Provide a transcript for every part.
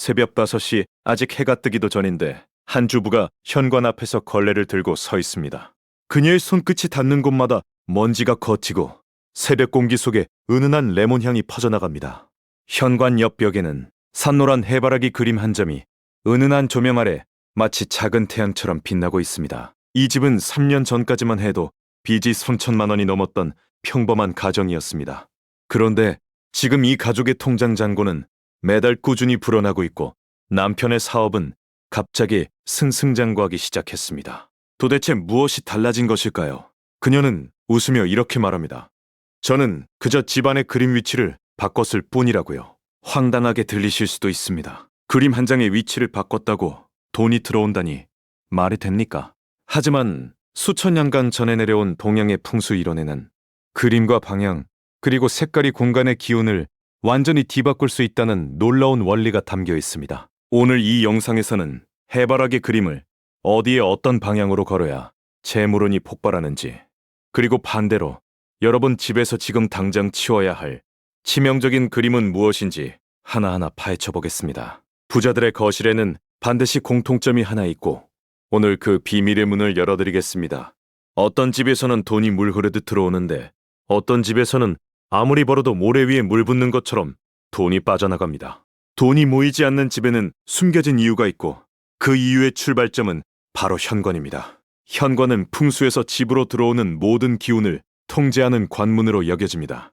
새벽 5시 아직 해가 뜨기도 전인데 한 주부가 현관 앞에서 걸레를 들고 서 있습니다. 그녀의 손끝이 닿는 곳마다 먼지가 걷히고 새벽 공기 속에 은은한 레몬 향이 퍼져나갑니다. 현관 옆 벽에는 산노란 해바라기 그림 한 점이 은은한 조명 아래 마치 작은 태양처럼 빛나고 있습니다. 이 집은 3년 전까지만 해도 빚이 3천만 원이 넘었던 평범한 가정이었습니다. 그런데 지금 이 가족의 통장 잔고는 매달 꾸준히 불어나고 있고 남편의 사업은 갑자기 승승장구하기 시작했습니다. 도대체 무엇이 달라진 것일까요? 그녀는 웃으며 이렇게 말합니다. 저는 그저 집안의 그림 위치를 바꿨을 뿐이라고요. 황당하게 들리실 수도 있습니다. 그림 한 장의 위치를 바꿨다고 돈이 들어온다니 말이 됩니까? 하지만 수천 년간 전해 내려온 동양의 풍수 이론에는 그림과 방향, 그리고 색깔이 공간의 기운을 완전히 뒤바꿀 수 있다는 놀라운 원리가 담겨 있습니다. 오늘 이 영상에서는 해바라기 그림을 어디에 어떤 방향으로 걸어야 재물운이 폭발하는지, 그리고 반대로 여러분 집에서 지금 당장 치워야 할 치명적인 그림은 무엇인지 하나하나 파헤쳐 보겠습니다. 부자들의 거실에는 반드시 공통점이 하나 있고 오늘 그 비밀의 문을 열어드리겠습니다. 어떤 집에서는 돈이 물 흐르듯 들어오는데 어떤 집에서는 아무리 벌어도 모래 위에 물 붓는 것처럼 돈이 빠져나갑니다. 돈이 모이지 않는 집에는 숨겨진 이유가 있고 그 이유의 출발점은 바로 현관입니다. 현관은 풍수에서 집으로 들어오는 모든 기운을 통제하는 관문으로 여겨집니다.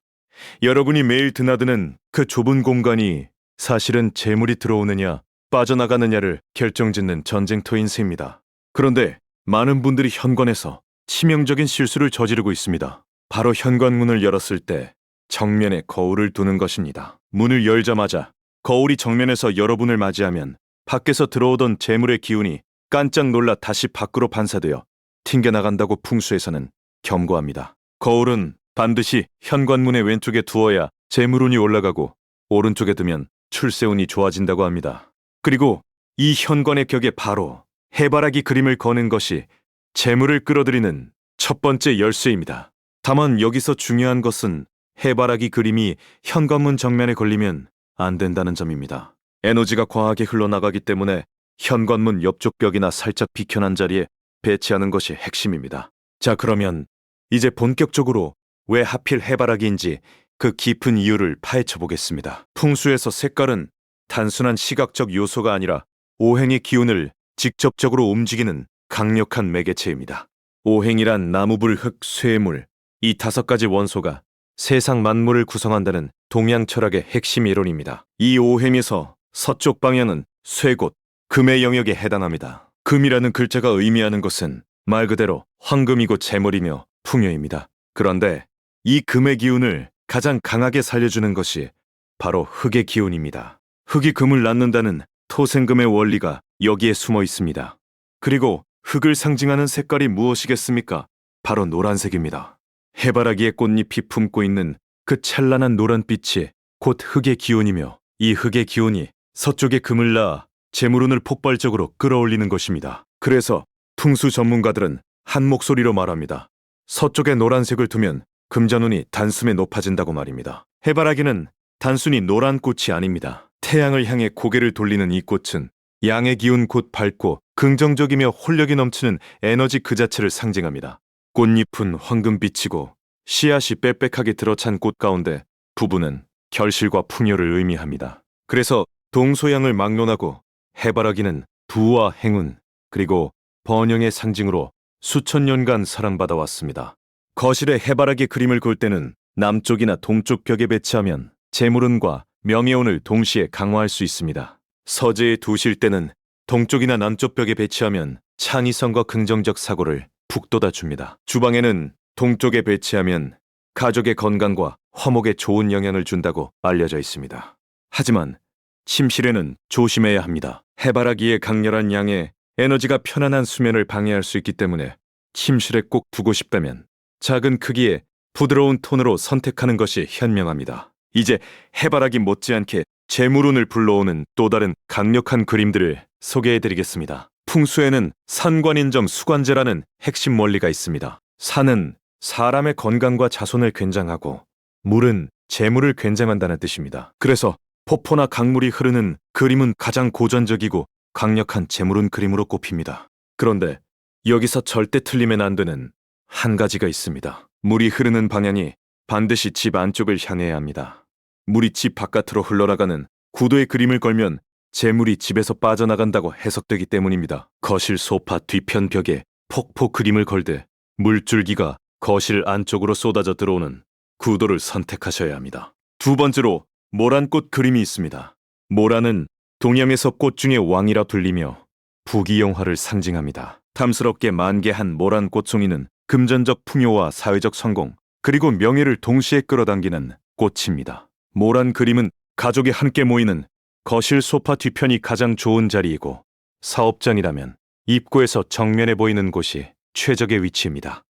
여러분이 매일 드나드는 그 좁은 공간이 사실은 재물이 들어오느냐 빠져나가느냐를 결정짓는 전쟁터인 셈입니다. 그런데 많은 분들이 현관에서 치명적인 실수를 저지르고 있습니다. 바로 현관문을 열었을 때 정면에 거울을 두는 것입니다. 문을 열자마자 거울이 정면에서 여러분을 맞이하면 밖에서 들어오던 재물의 기운이 깜짝 놀라 다시 밖으로 반사되어 튕겨나간다고 풍수에서는 경고합니다. 거울은 반드시 현관문의 왼쪽에 두어야 재물운이 올라가고 오른쪽에 두면 출세운이 좋아진다고 합니다. 그리고 이 현관의 격에 바로 해바라기 그림을 거는 것이 재물을 끌어들이는 첫 번째 열쇠입니다. 다만 여기서 중요한 것은 해바라기 그림이 현관문 정면에 걸리면 안 된다는 점입니다. 에너지가 과하게 흘러나가기 때문에 현관문 옆쪽 벽이나 살짝 비켜난 자리에 배치하는 것이 핵심입니다. 자, 그러면 이제 본격적으로 왜 하필 해바라기인지 그 깊은 이유를 파헤쳐 보겠습니다. 풍수에서 색깔은 단순한 시각적 요소가 아니라 오행의 기운을 직접적으로 움직이는 강력한 매개체입니다. 오행이란 나무, 불, 흙, 쇠물, 이 5가지 원소가 세상 만물을 구성한다는 동양 철학의 핵심 이론입니다. 이 오행에서 서쪽 방향은 쇠곶, 금의 영역에 해당합니다. 금이라는 글자가 의미하는 것은 말 그대로 황금이고 재물이며 풍요입니다. 그런데 이 금의 기운을 가장 강하게 살려주는 것이 바로 흙의 기운입니다. 흙이 금을 낳는다는 토생금의 원리가 여기에 숨어 있습니다. 그리고 흙을 상징하는 색깔이 무엇이겠습니까? 바로 노란색입니다. 해바라기의 꽃잎이 품고 있는 그 찬란한 노란빛이 곧 흙의 기운이며 이 흙의 기운이 서쪽의 금을 낳아 재물운을 폭발적으로 끌어올리는 것입니다. 그래서 풍수 전문가들은 한 목소리로 말합니다. 서쪽에 노란색을 두면 금전운이 단숨에 높아진다고 말입니다. 해바라기는 단순히 노란 꽃이 아닙니다. 태양을 향해 고개를 돌리는 이 꽃은 양의 기운 곧 밝고 긍정적이며 활력이 넘치는 에너지 그 자체를 상징합니다. 꽃잎은 황금빛이고 씨앗이 빽빽하게 들어찬 꽃 가운데 부부는 결실과 풍요를 의미합니다. 그래서 동서양을 막론하고 해바라기는 부와 행운 그리고 번영의 상징으로 수천 년간 사랑받아 왔습니다. 거실에 해바라기 그림을 걸 때는 남쪽이나 동쪽 벽에 배치하면 재물운과 명예운을 동시에 강화할 수 있습니다. 서재에 두실 때는 동쪽이나 남쪽 벽에 배치하면 창의성과 긍정적 사고를 북돋아 줍니다. 주방에는 동쪽에 배치하면 가족의 건강과 화목에 좋은 영향을 준다고 알려져 있습니다. 하지만 침실에는 조심해야 합니다. 해바라기의 강렬한 양에 에너지가 편안한 수면을 방해할 수 있기 때문에 침실에 꼭 두고 싶다면 작은 크기의 부드러운 톤으로 선택하는 것이 현명합니다. 이제 해바라기 못지않게 재물운을 불러오는 또 다른 강력한 그림들을 소개해드리겠습니다. 풍수에는 산관인점 수관제라는 핵심 원리가 있습니다. 산은 사람의 건강과 자손을 권장하고 물은 재물을 권장한다는 뜻입니다. 그래서 폭포나 강물이 흐르는 그림은 가장 고전적이고 강력한 재물운 그림으로 꼽힙니다. 그런데 여기서 절대 틀리면 안 되는 한 가지가 있습니다. 물이 흐르는 방향이 반드시 집 안쪽을 향해야 합니다. 물이 집 바깥으로 흘러나가는 구도의 그림을 걸면 재물이 집에서 빠져나간다고 해석되기 때문입니다. 거실 소파 뒤편 벽에 폭포 그림을 걸되 물줄기가 거실 안쪽으로 쏟아져 들어오는 구도를 선택하셔야 합니다. 두 번째로 모란꽃 그림이 있습니다. 모란은 동양에서 꽃 중의 왕이라 불리며 부귀영화를 상징합니다. 탐스럽게 만개한 모란 꽃송이는 금전적 풍요와 사회적 성공, 그리고 명예를 동시에 끌어당기는 꽃입니다. 모란 그림은 가족이 함께 모이는 거실 소파 뒤편이 가장 좋은 자리이고, 사업장이라면 입구에서 정면에 보이는 곳이 최적의 위치입니다.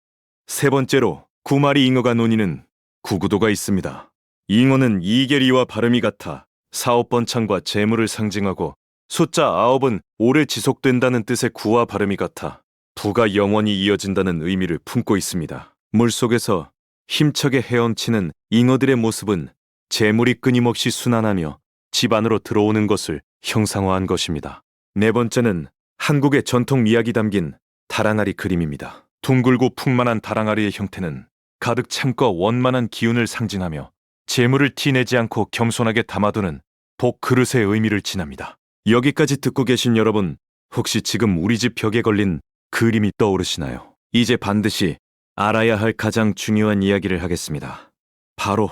세 번째로 9마리 잉어가 논이는 구구도가 있습니다. 잉어는 이계리와 발음이 같아 사업번창과 재물을 상징하고, 숫자 9은 오래 지속된다는 뜻의 구와 발음이 같아 부가 영원히 이어진다는 의미를 품고 있습니다. 물속에서 힘차게 헤엄치는 잉어들의 모습은 재물이 끊임없이 순환하며 집 안으로 들어오는 것을 형상화한 것입니다. 네 번째는 한국의 전통 미학이 담긴 다랑아리 그림입니다. 둥글고 풍만한 다랑아리의 형태는 가득 참고 원만한 기운을 상징하며 재물을 티내지 않고 겸손하게 담아두는 복 그릇의 의미를 지납니다. 여기까지 듣고 계신 여러분, 혹시 지금 우리 집 벽에 걸린 그림이 떠오르시나요? 이제 반드시 알아야 할 가장 중요한 이야기를 하겠습니다. 바로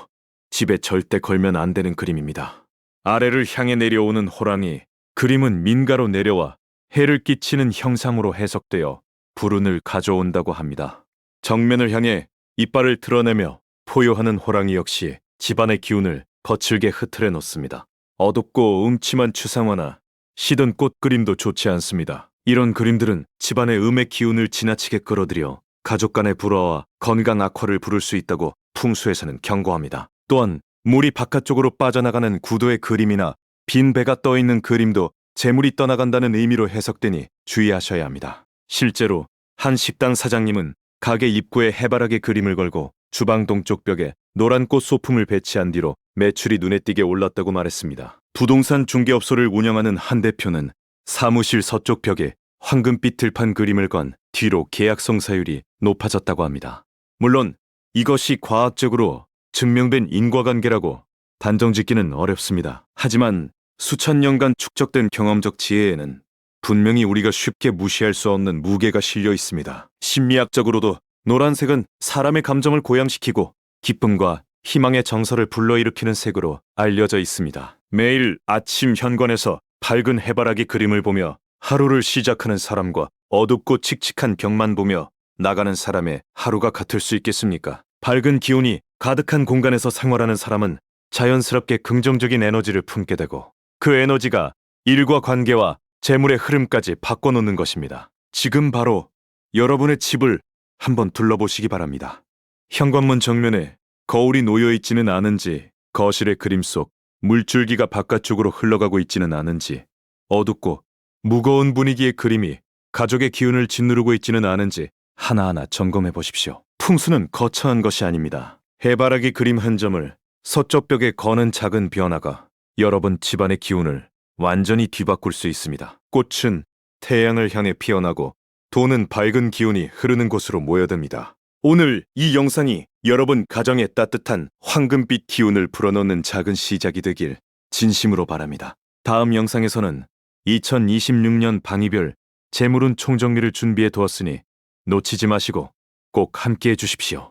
집에 절대 걸면 안 되는 그림입니다. 아래를 향해 내려오는 호랑이, 그림은 민가로 내려와 해를 끼치는 형상으로 해석되어 불운을 가져온다고 합니다. 정면을 향해 이빨을 드러내며 포효하는 호랑이 역시 집안의 기운을 거칠게 흐트려 놓습니다. 어둡고 음침한 추상화나 시든 꽃 그림도 좋지 않습니다. 이런 그림들은 집안의 음의 기운을 지나치게 끌어들여 가족 간의 불화와 건강 악화를 부를 수 있다고 풍수에서는 경고합니다. 또한 물이 바깥쪽으로 빠져나가는 구도의 그림이나 빈 배가 떠있는 그림도 재물이 떠나간다는 의미로 해석되니 주의하셔야 합니다. 실제로 한 식당 사장님은 가게 입구에 해바라기 그림을 걸고 주방 동쪽 벽에 노란 꽃 소품을 배치한 뒤로 매출이 눈에 띄게 올랐다고 말했습니다. 부동산 중개업소를 운영하는 한 대표는 사무실 서쪽 벽에 황금빛 들판 그림을 건 뒤로 계약성 사율이 높아졌다고 합니다. 물론 이것이 과학적으로 증명된 인과관계라고 단정짓기는 어렵습니다. 하지만 수천 년간 축적된 경험적 지혜에는 분명히 우리가 쉽게 무시할 수 없는 무게가 실려 있습니다. 심리학적으로도 노란색은 사람의 감정을 고양시키고 기쁨과 희망의 정서를 불러일으키는 색으로 알려져 있습니다. 매일 아침 현관에서 밝은 해바라기 그림을 보며 하루를 시작하는 사람과 어둡고 칙칙한 벽만 보며 나가는 사람의 하루가 같을 수 있겠습니까? 밝은 기운이 가득한 공간에서 생활하는 사람은 자연스럽게 긍정적인 에너지를 품게 되고, 그 에너지가 일과 관계와 재물의 흐름까지 바꿔놓는 것입니다. 지금 바로 여러분의 집을 한번 둘러보시기 바랍니다. 현관문 정면에 거울이 놓여 있지는 않은지, 거실의 그림 속 물줄기가 바깥쪽으로 흘러가고 있지는 않은지, 어둡고 무거운 분위기의 그림이 가족의 기운을 짓누르고 있지는 않은지 하나하나 점검해 보십시오. 풍수는 거창한 것이 아닙니다. 해바라기 그림 한 점을 서쪽 벽에 거는 작은 변화가 여러분 집안의 기운을 완전히 뒤바꿀 수 있습니다. 꽃은 태양을 향해 피어나고 돈은 밝은 기운이 흐르는 곳으로 모여듭니다. 오늘 이 영상이 여러분 가정에 따뜻한 황금빛 기운을 불어넣는 작은 시작이 되길 진심으로 바랍니다. 다음 영상에서는 2026년 방위별 재물운 총정리를 준비해 두었으니 놓치지 마시고 꼭 함께해 주십시오.